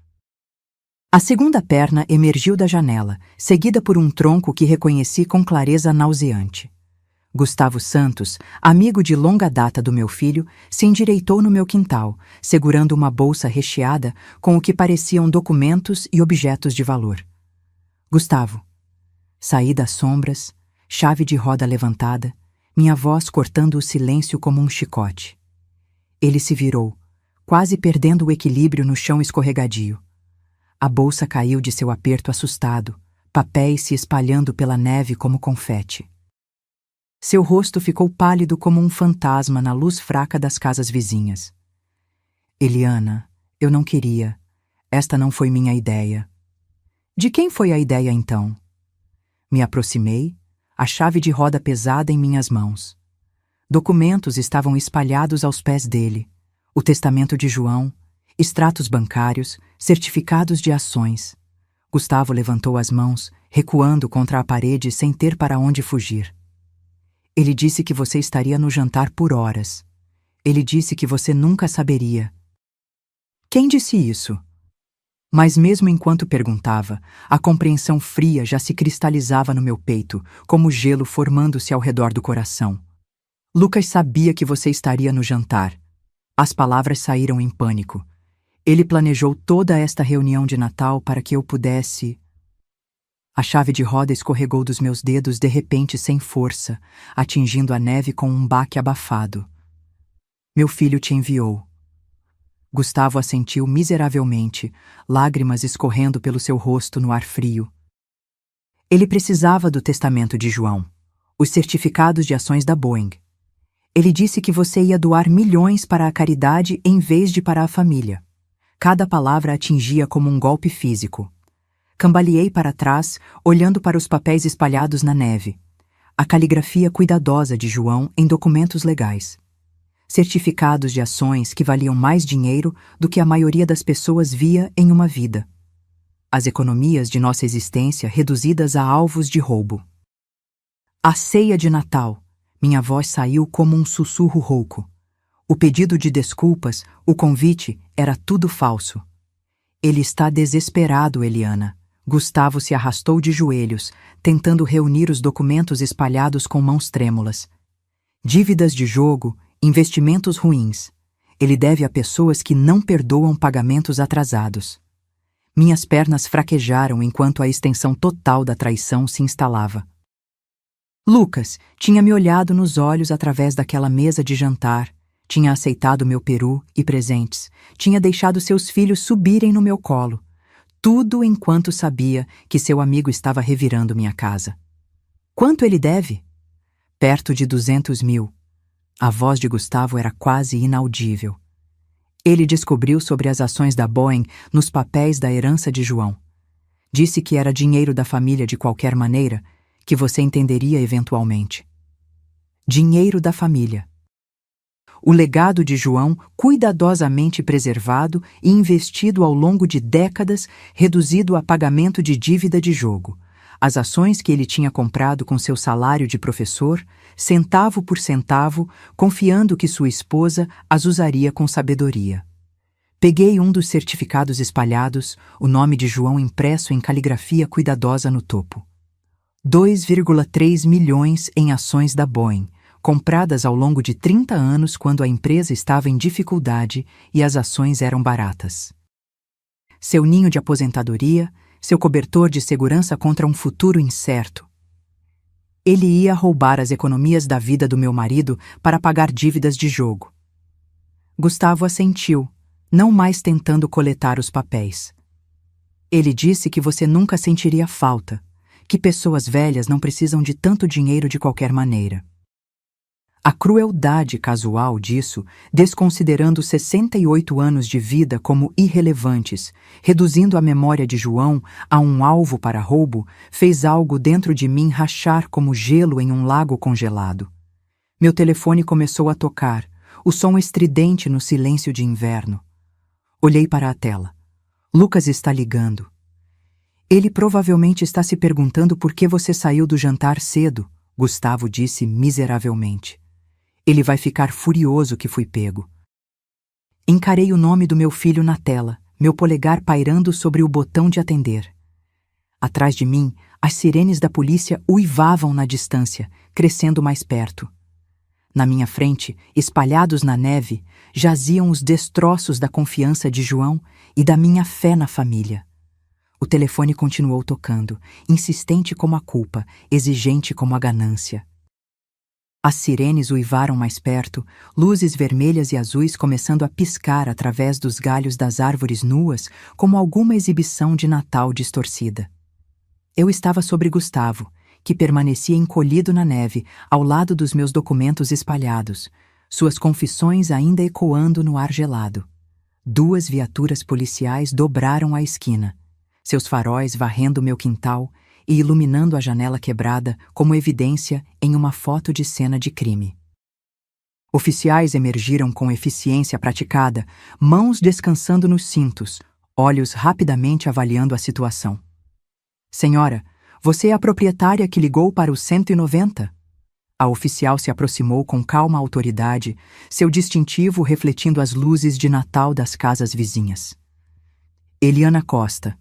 A segunda perna emergiu da janela, seguida por um tronco que reconheci com clareza nauseante. Gustavo Santos, amigo de longa data do meu filho, se endireitou no meu quintal, segurando uma bolsa recheada com o que pareciam documentos e objetos de valor. Gustavo. Saí das sombras, chave de roda levantada, minha voz cortando o silêncio como um chicote. Ele se virou, quase perdendo o equilíbrio no chão escorregadio. A bolsa caiu de seu aperto assustado, papéis se espalhando pela neve como confete. Seu rosto ficou pálido como um fantasma na luz fraca das casas vizinhas. Eliana, eu não queria. Esta não foi minha ideia. De quem foi a ideia então? Me aproximei, a chave de roda pesada em minhas mãos. Documentos estavam espalhados aos pés dele. O testamento de João, extratos bancários, certificados de ações. Gustavo levantou as mãos, recuando contra a parede sem ter para onde fugir. Ele disse que você estaria no jantar por horas. Ele disse que você nunca saberia. Quem disse isso? Mas mesmo enquanto perguntava, a compreensão fria já se cristalizava no meu peito, como gelo formando-se ao redor do coração. Lucas sabia que você estaria no jantar. As palavras saíram em pânico. Ele planejou toda esta reunião de Natal para que eu pudesse... A chave de roda escorregou dos meus dedos de repente sem força, atingindo a neve com um baque abafado. Meu filho te enviou. Gustavo assentiu miseravelmente, lágrimas escorrendo pelo seu rosto no ar frio. Ele precisava do testamento de João, os certificados de ações da Boeing. Ele disse que você ia doar milhões para a caridade em vez de para a família. Cada palavra atingia como um golpe físico. Cambaleei para trás, olhando para os papéis espalhados na neve. A caligrafia cuidadosa de João em documentos legais. Certificados de ações que valiam mais dinheiro do que a maioria das pessoas via em uma vida. As economias de nossa existência reduzidas a alvos de roubo. A ceia de Natal. Minha voz saiu como um sussurro rouco. O pedido de desculpas, o convite, era tudo falso. Ele está desesperado, Eliana. Gustavo se arrastou de joelhos, tentando reunir os documentos espalhados com mãos trêmulas. Dívidas de jogo, Investimentos ruins. Ele deve a pessoas que não perdoam pagamentos atrasados. Minhas pernas fraquejaram enquanto a extensão total da traição se instalava. Lucas tinha me olhado nos olhos através daquela mesa de jantar, tinha aceitado meu peru e presentes, tinha deixado seus filhos subirem no meu colo. Tudo enquanto sabia que seu amigo estava revirando minha casa. Quanto ele deve? Perto de 200 mil. A voz de Gustavo era quase inaudível. Ele descobriu sobre as ações da Boeing nos papéis da herança de João. Disse que era dinheiro da família de qualquer maneira, que você entenderia eventualmente. Dinheiro da família. O legado de João, cuidadosamente preservado e investido ao longo de décadas, reduzido a pagamento de dívida de jogo. As ações que ele tinha comprado com seu salário de professor, centavo por centavo, confiando que sua esposa as usaria com sabedoria. Peguei um dos certificados espalhados, o nome de João impresso em caligrafia cuidadosa no topo. 2,3 milhões em ações da Boeing, compradas ao longo de 30 anos quando a empresa estava em dificuldade e as ações eram baratas. Seu ninho de aposentadoria, seu cobertor de segurança contra um futuro incerto. Ele ia roubar as economias da vida do meu marido para pagar dívidas de jogo. Gustavo assentiu, não mais tentando coletar os papéis. Ele disse que você nunca sentiria falta, que pessoas velhas não precisam de tanto dinheiro de qualquer maneira. A crueldade casual disso, desconsiderando 68 anos de vida como irrelevantes, reduzindo a memória de João a um alvo para roubo, fez algo dentro de mim rachar como gelo em um lago congelado. Meu telefone começou a tocar, o som estridente no silêncio de inverno. Olhei para a tela. Lucas está ligando. Ele provavelmente está se perguntando por que você saiu do jantar cedo, Gustavo disse miseravelmente. Ele vai ficar furioso que fui pego. Encarei o nome do meu filho na tela, meu polegar pairando sobre o botão de atender. Atrás de mim, as sirenes da polícia uivavam na distância, crescendo mais perto. Na minha frente, espalhados na neve, jaziam os destroços da confiança de João e da minha fé na família. O telefone continuou tocando, insistente como a culpa, exigente como a ganância. As sirenes uivaram mais perto, luzes vermelhas e azuis começando a piscar através dos galhos das árvores nuas, como alguma exibição de Natal distorcida. Eu estava sobre Gustavo, que permanecia encolhido na neve, ao lado dos meus documentos espalhados, suas confissões ainda ecoando no ar gelado. 2 viaturas policiais dobraram a esquina, seus faróis varrendo meu quintal e iluminando a janela quebrada como evidência em uma foto de cena de crime. Oficiais emergiram com eficiência praticada, mãos descansando nos cintos, olhos rapidamente avaliando a situação. Senhora, você é a proprietária que ligou para o 190? A oficial se aproximou com calma autoridade, seu distintivo refletindo as luzes de Natal das casas vizinhas. Eliana Costa.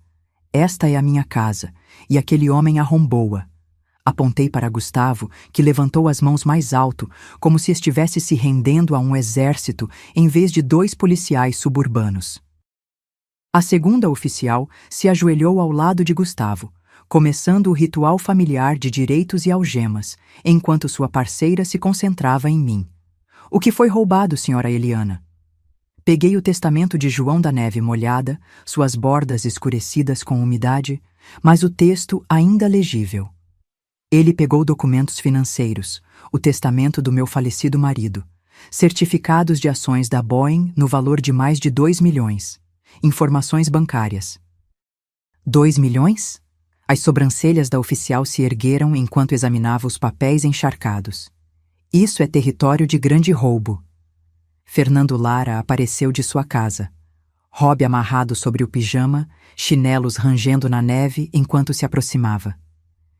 Esta é a minha casa, e aquele homem arrombou-a. Apontei para Gustavo, que levantou as mãos mais alto, como se estivesse se rendendo a um exército em vez de 2 policiais suburbanos. A segunda oficial se ajoelhou ao lado de Gustavo, começando o ritual familiar de direitos e algemas, enquanto sua parceira se concentrava em mim. O que foi roubado, senhora Eliana? Peguei o testamento de João da Neve molhada, suas bordas escurecidas com umidade, mas o texto ainda legível. Ele pegou documentos financeiros, o testamento do meu falecido marido, certificados de ações da Boeing no valor de mais de 2 milhões, informações bancárias. 2 milhões? As sobrancelhas da oficial se ergueram enquanto examinava os papéis encharcados. Isso é território de grande roubo. Fernando Lara apareceu de sua casa. Robe amarrado sobre o pijama, chinelos rangendo na neve enquanto se aproximava.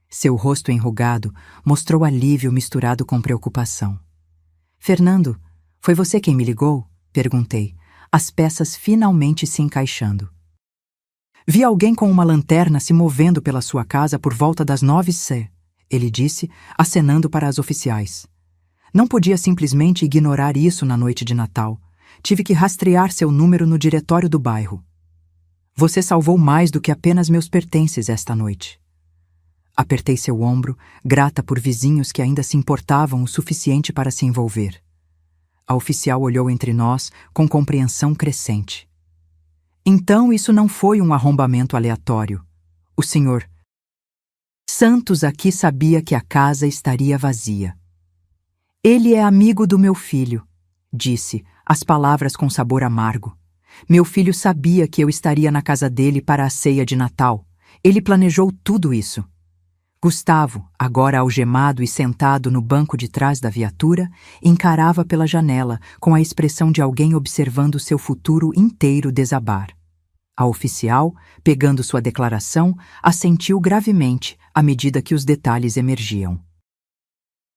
Seu rosto enrugado mostrou alívio misturado com preocupação. Fernando, foi você quem me ligou? Perguntei, as peças finalmente se encaixando. Vi alguém com uma lanterna se movendo pela sua casa por volta das 9h, ele disse, acenando para as oficiais. Não podia simplesmente ignorar isso na noite de Natal. Tive que rastrear seu número no diretório do bairro. Você salvou mais do que apenas meus pertences esta noite. Apertei seu ombro, grata por vizinhos que ainda se importavam o suficiente para se envolver. A oficial olhou entre nós com compreensão crescente. Então isso não foi um arrombamento aleatório. O senhor Santos aqui sabia que a casa estaria vazia. Ele é amigo do meu filho, disse, as palavras com sabor amargo. Meu filho sabia que eu estaria na casa dele para a ceia de Natal. Ele planejou tudo isso. Gustavo, agora algemado e sentado no banco de trás da viatura, encarava pela janela com a expressão de alguém observando seu futuro inteiro desabar. A oficial, pegando sua declaração, assentiu gravemente à medida que os detalhes emergiam.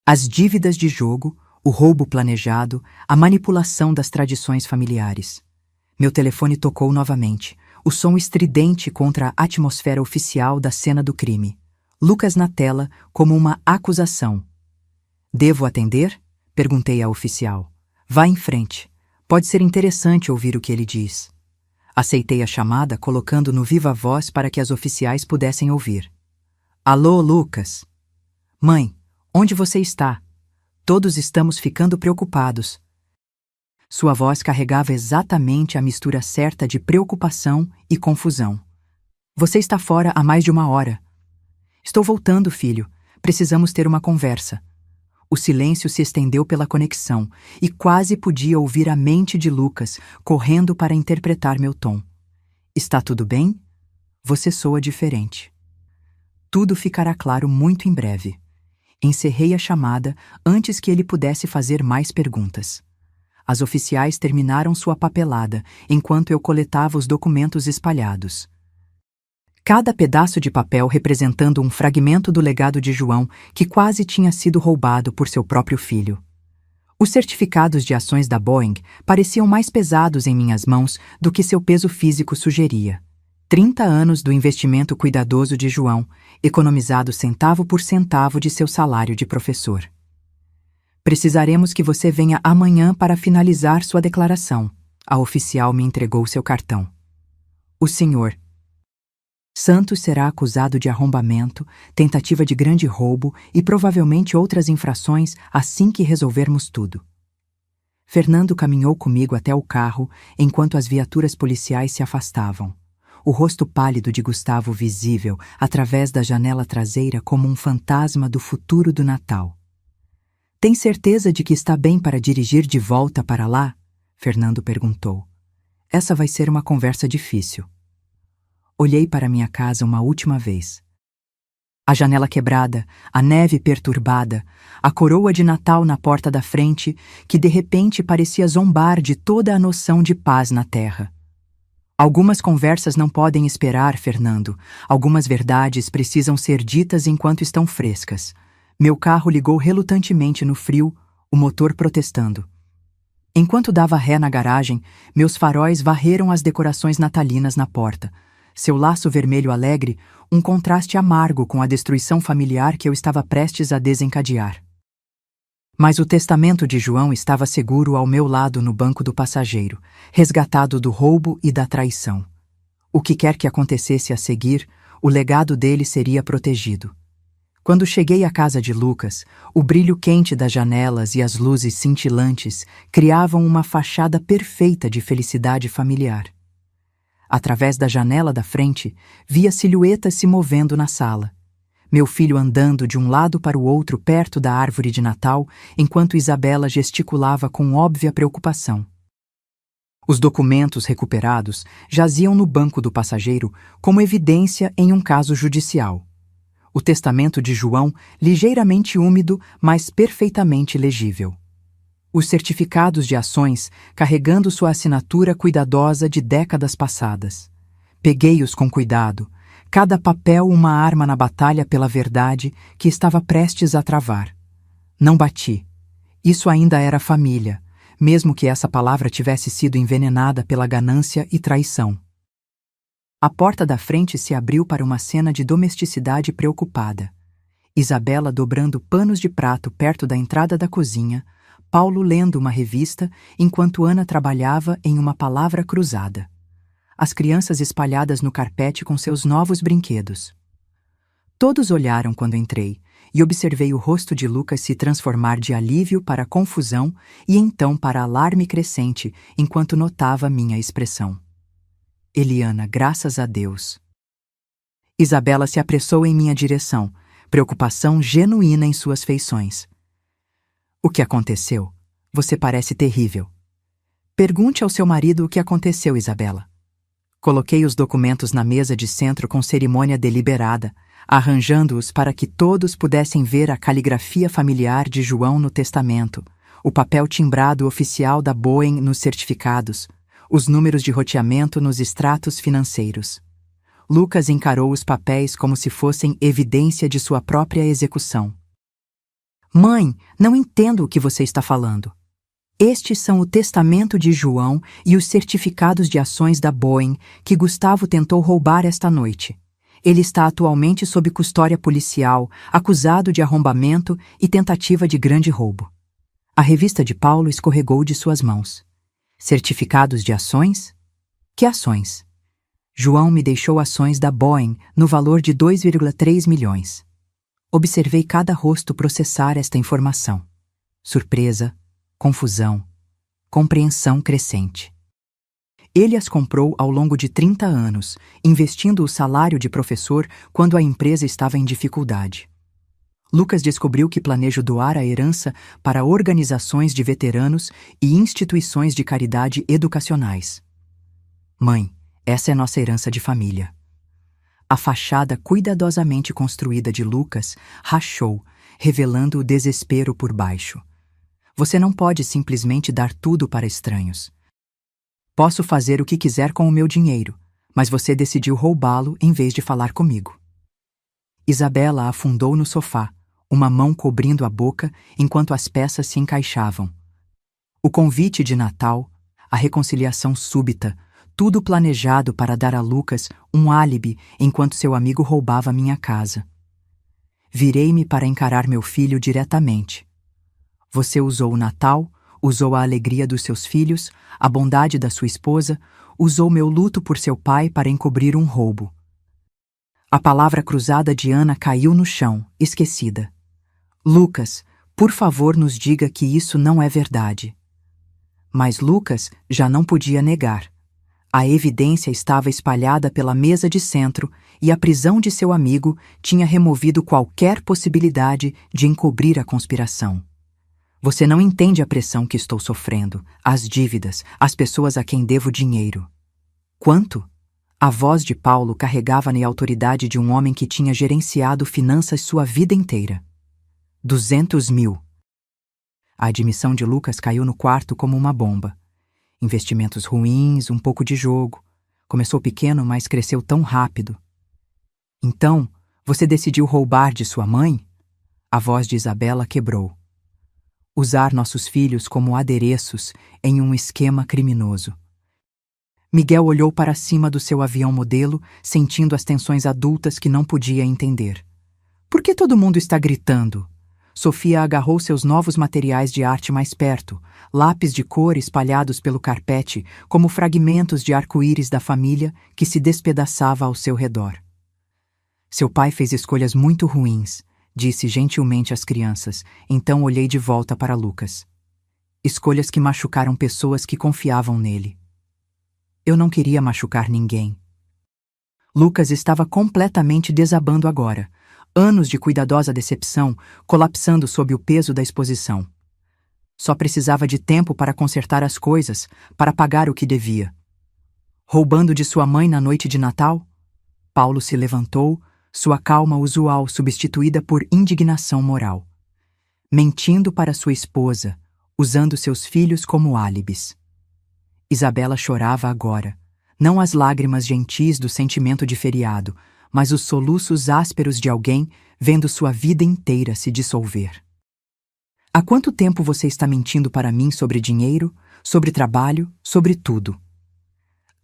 As dívidas de jogo, o roubo planejado, a manipulação das tradições familiares. Meu telefone tocou novamente, o som estridente contra a atmosfera oficial da cena do crime. Lucas na tela, como uma acusação. Devo atender? Perguntei à oficial. Vá em frente. Pode ser interessante ouvir o que ele diz. Aceitei a chamada, colocando no viva voz para que as oficiais pudessem ouvir. Alô, Lucas? Mãe, onde você está? Todos estamos ficando preocupados. Sua voz carregava exatamente a mistura certa de preocupação e confusão. Você está fora há mais de 1 hora. Estou voltando, filho. Precisamos ter uma conversa. O silêncio se estendeu pela conexão e quase podia ouvir a mente de Lucas correndo para interpretar meu tom. Está tudo bem? Você soa diferente. Tudo ficará claro muito em breve. Encerrei a chamada antes que ele pudesse fazer mais perguntas. As oficiais terminaram sua papelada enquanto eu coletava os documentos espalhados. Cada pedaço de papel representando um fragmento do legado de João que quase tinha sido roubado por seu próprio filho. Os certificados de ações da Boeing pareciam mais pesados em minhas mãos do que seu peso físico sugeria. 30 anos do investimento cuidadoso de João, economizado centavo por centavo de seu salário de professor. Precisaremos que você venha amanhã para finalizar sua declaração. A oficial me entregou seu cartão. O senhor Santos será acusado de arrombamento, tentativa de grande roubo e provavelmente outras infrações assim que resolvermos tudo. Fernando caminhou comigo até o carro enquanto as viaturas policiais se afastavam. O rosto pálido de Gustavo visível através da janela traseira como um fantasma do futuro do Natal. Tem certeza de que está bem para dirigir de volta para lá? Fernando perguntou. Essa vai ser uma conversa difícil. Olhei para minha casa uma última vez. A janela quebrada, a neve perturbada, a coroa de Natal na porta da frente, que de repente parecia zombar de toda a noção de paz na terra. Algumas conversas não podem esperar, Fernando. Algumas verdades precisam ser ditas enquanto estão frescas. Meu carro ligou relutantemente no frio, o motor protestando. Enquanto dava ré na garagem, meus faróis varreram as decorações natalinas na porta. Seu laço vermelho alegre, um contraste amargo com a destruição familiar que eu estava prestes a desencadear. Mas o testamento de João estava seguro ao meu lado no banco do passageiro, resgatado do roubo e da traição. O que quer que acontecesse a seguir, o legado dele seria protegido. Quando cheguei à casa de Lucas, o brilho quente das janelas e as luzes cintilantes criavam uma fachada perfeita de felicidade familiar. Através da janela da frente, via silhuetas se movendo na sala. Meu filho andando de um lado para o outro perto da árvore de Natal, enquanto Isabela gesticulava com óbvia preocupação. Os documentos recuperados jaziam no banco do passageiro como evidência em um caso judicial. O testamento de João, ligeiramente úmido, mas perfeitamente legível. Os certificados de ações, carregando sua assinatura cuidadosa de décadas passadas. Peguei-os com cuidado, cada papel uma arma na batalha pela verdade que estava prestes a travar. Não bati. Isso ainda era família, mesmo que essa palavra tivesse sido envenenada pela ganância e traição. A porta da frente se abriu para uma cena de domesticidade preocupada. Isabela dobrando panos de prato perto da entrada da cozinha, Paulo lendo uma revista, enquanto Ana trabalhava em uma palavra cruzada. As crianças espalhadas no carpete com seus novos brinquedos. Todos olharam quando entrei, e observei o rosto de Lucas se transformar de alívio para confusão e então para alarme crescente, enquanto notava minha expressão. Eliana, graças a Deus. Isabela se apressou em minha direção, preocupação genuína em suas feições. O que aconteceu? Você parece terrível. Pergunte ao seu marido o que aconteceu, Isabela. Coloquei os documentos na mesa de centro com cerimônia deliberada, arranjando-os para que todos pudessem ver a caligrafia familiar de João no testamento, o papel timbrado oficial da Boeing nos certificados, os números de roteamento nos extratos financeiros. Lucas encarou os papéis como se fossem evidência de sua própria execução. Mãe, não entendo o que você está falando. Estes são o testamento de João e os certificados de ações da Boeing que Gustavo tentou roubar esta noite. Ele está atualmente sob custódia policial, acusado de arrombamento e tentativa de grande roubo. A revista de Paulo escorregou de suas mãos. Certificados de ações? Que ações? João me deixou ações da Boeing no valor de 2,3 milhões. Observei cada rosto processar esta informação. Surpresa, confusão, compreensão crescente. Ele as comprou ao longo de 30 anos, investindo o salário de professor quando a empresa estava em dificuldade. Lucas descobriu que planejo doar a herança para organizações de veteranos e instituições de caridade educacionais. Mãe, essa é nossa herança de família. A fachada cuidadosamente construída de Lucas rachou, revelando o desespero por baixo. Você não pode simplesmente dar tudo para estranhos. Posso fazer o que quiser com o meu dinheiro, mas você decidiu roubá-lo em vez de falar comigo. Isabela afundou no sofá, uma mão cobrindo a boca enquanto as peças se encaixavam. O convite de Natal, a reconciliação súbita, tudo planejado para dar a Lucas um álibi enquanto seu amigo roubava minha casa. Virei-me para encarar meu filho diretamente. Você usou o Natal, usou a alegria dos seus filhos, a bondade da sua esposa, usou meu luto por seu pai para encobrir um roubo. A palavra cruzada de Ana caiu no chão, esquecida. Lucas, por favor, nos diga que isso não é verdade. Mas Lucas já não podia negar. A evidência estava espalhada pela mesa de centro e a prisão de seu amigo tinha removido qualquer possibilidade de encobrir a conspiração. Você não entende a pressão que estou sofrendo, as dívidas, as pessoas a quem devo dinheiro. Quanto? A voz de Paulo carregava na autoridade de um homem que tinha gerenciado finanças sua vida inteira. 200 mil. A admissão de Lucas caiu no quarto como uma bomba. Investimentos ruins, um pouco de jogo. Começou pequeno, mas cresceu tão rápido. Então, você decidiu roubar de sua mãe? A voz de Isabela quebrou. Usar nossos filhos como adereços em um esquema criminoso. Miguel olhou para cima do seu avião modelo, sentindo as tensões adultas que não podia entender. Por que todo mundo está gritando? Sofia agarrou seus novos materiais de arte mais perto, lápis de cor espalhados pelo carpete, como fragmentos de arco-íris da família que se despedaçava ao seu redor. Seu pai fez escolhas muito ruins, disse gentilmente às crianças, então olhei de volta para Lucas. Escolhas que machucaram pessoas que confiavam nele. Eu não queria machucar ninguém. Lucas estava completamente desabando agora, anos de cuidadosa decepção colapsando sob o peso da exposição. Só precisava de tempo para consertar as coisas, para pagar o que devia. Roubando de sua mãe na noite de Natal? Paulo se levantou, sua calma usual substituída por indignação moral. Mentindo para sua esposa, usando seus filhos como álibis. Isabela chorava agora, não as lágrimas gentis do sentimento de feriado, mas os soluços ásperos de alguém vendo sua vida inteira se dissolver. Há quanto tempo você está mentindo para mim sobre dinheiro, sobre trabalho, sobre tudo?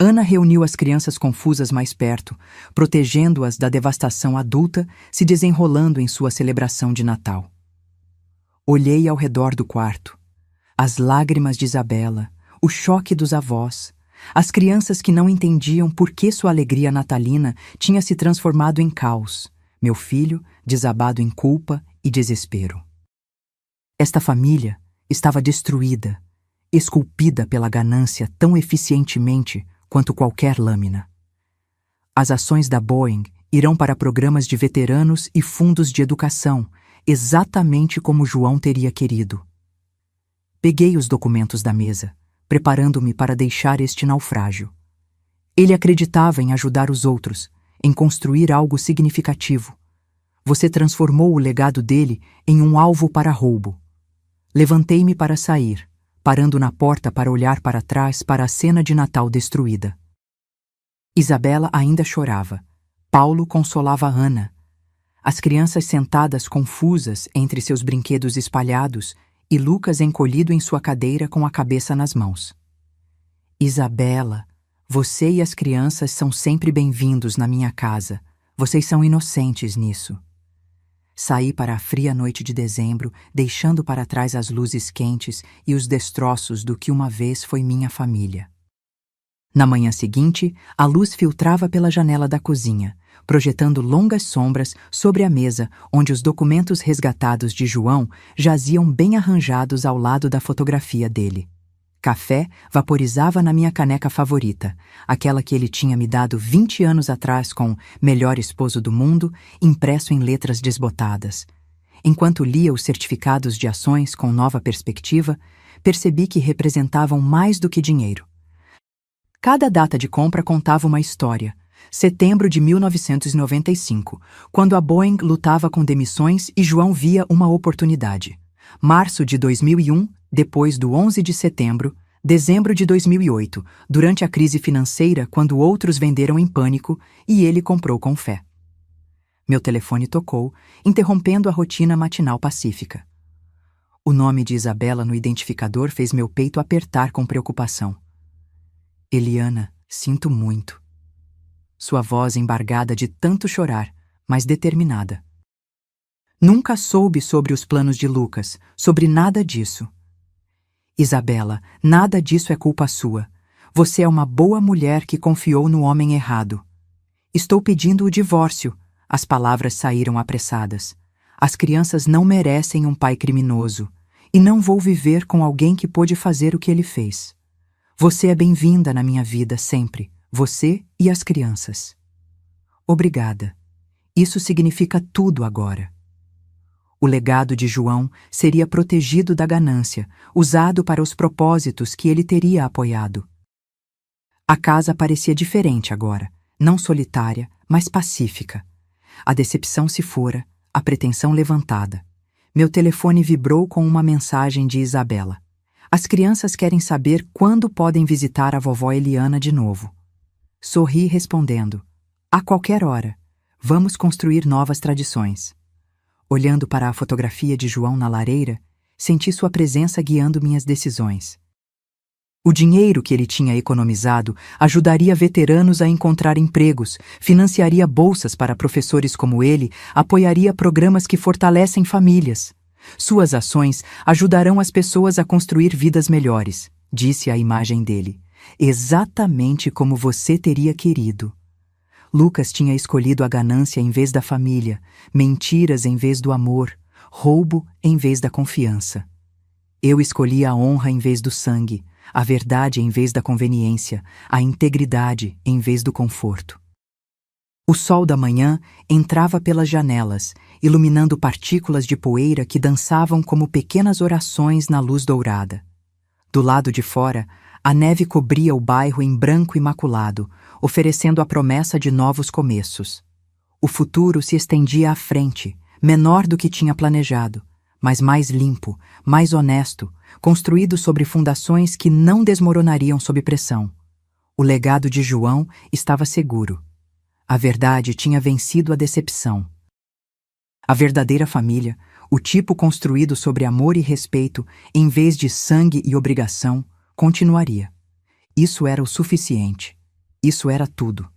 Ana reuniu as crianças confusas mais perto, protegendo-as da devastação adulta se desenrolando em sua celebração de Natal. Olhei ao redor do quarto. As lágrimas de Isabela, o choque dos avós, as crianças que não entendiam por que sua alegria natalina tinha se transformado em caos, meu filho desabado em culpa e desespero. Esta família estava destruída, esculpida pela ganância tão eficientemente quanto qualquer lâmina. As ações da Boeing irão para programas de veteranos e fundos de educação, exatamente como João teria querido. Peguei os documentos da mesa, preparando-me para deixar este naufrágio. Ele acreditava em ajudar os outros, em construir algo significativo. Você transformou o legado dele em um alvo para roubo. Levantei-me para sair, parando na porta para olhar para trás para a cena de Natal destruída. Isabela ainda chorava. Paulo consolava Ana. As crianças sentadas confusas entre seus brinquedos espalhados e Lucas encolhido em sua cadeira com a cabeça nas mãos. Isabela, você e as crianças são sempre bem-vindos na minha casa. Vocês são inocentes nisso. Saí para a fria noite de dezembro, deixando para trás as luzes quentes e os destroços do que uma vez foi minha família. Na manhã seguinte, a luz filtrava pela janela da cozinha, projetando longas sombras sobre a mesa onde os documentos resgatados de João jaziam bem arranjados ao lado da fotografia dele. Café vaporizava na minha caneca favorita, aquela que ele tinha me dado 20 anos atrás com Melhor Esposo do Mundo, impresso em letras desbotadas. Enquanto lia os certificados de ações com nova perspectiva, percebi que representavam mais do que dinheiro. Cada data de compra contava uma história. Setembro de 1995, quando a Boeing lutava com demissões e João via uma oportunidade. Março de 2001, depois do 11 de setembro, dezembro de 2008, durante a crise financeira quando outros venderam em pânico e ele comprou com fé. Meu telefone tocou, interrompendo a rotina matinal pacífica. O nome de Isabela no identificador fez meu peito apertar com preocupação. Eliana, sinto muito. Sua voz embargada de tanto chorar, mas determinada. Nunca soube sobre os planos de Lucas, sobre nada disso. Isabela, nada disso é culpa sua. Você é uma boa mulher que confiou no homem errado. Estou pedindo o divórcio. As palavras saíram apressadas. As crianças não merecem um pai criminoso. E não vou viver com alguém que pôde fazer o que ele fez. Você é bem-vinda na minha vida sempre. Você e as crianças. Obrigada. Isso significa tudo agora. O legado de João seria protegido da ganância, usado para os propósitos que ele teria apoiado. A casa parecia diferente agora, não solitária, mas pacífica. A decepção se fora, a pretensão levantada. Meu telefone vibrou com uma mensagem de Isabela. As crianças querem saber quando podem visitar a vovó Eliana de novo. Sorri respondendo, a qualquer hora. Vamos construir novas tradições. Olhando para a fotografia de João na lareira, senti sua presença guiando minhas decisões. O dinheiro que ele tinha economizado ajudaria veteranos a encontrar empregos, financiaria bolsas para professores como ele, apoiaria programas que fortalecem famílias. Suas ações ajudarão as pessoas a construir vidas melhores, disse a imagem dele, exatamente como você teria querido. Lucas tinha escolhido a ganância em vez da família, mentiras em vez do amor, roubo em vez da confiança. Eu escolhi a honra em vez do sangue, a verdade em vez da conveniência, a integridade em vez do conforto. O sol da manhã entrava pelas janelas, iluminando partículas de poeira que dançavam como pequenas orações na luz dourada. Do lado de fora, a neve cobria o bairro em branco imaculado, oferecendo a promessa de novos começos. O futuro se estendia à frente, menor do que tinha planejado, mas mais limpo, mais honesto, construído sobre fundações que não desmoronariam sob pressão. O legado de João estava seguro. A verdade tinha vencido a decepção. A verdadeira família, o tipo construído sobre amor e respeito, em vez de sangue e obrigação, continuaria. Isso era o suficiente. Isso era tudo.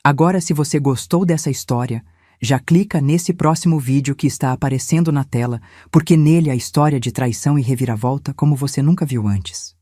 Agora, se você gostou dessa história, já clica nesse próximo vídeo que está aparecendo na tela, porque nele a história de traição e reviravolta como você nunca viu antes.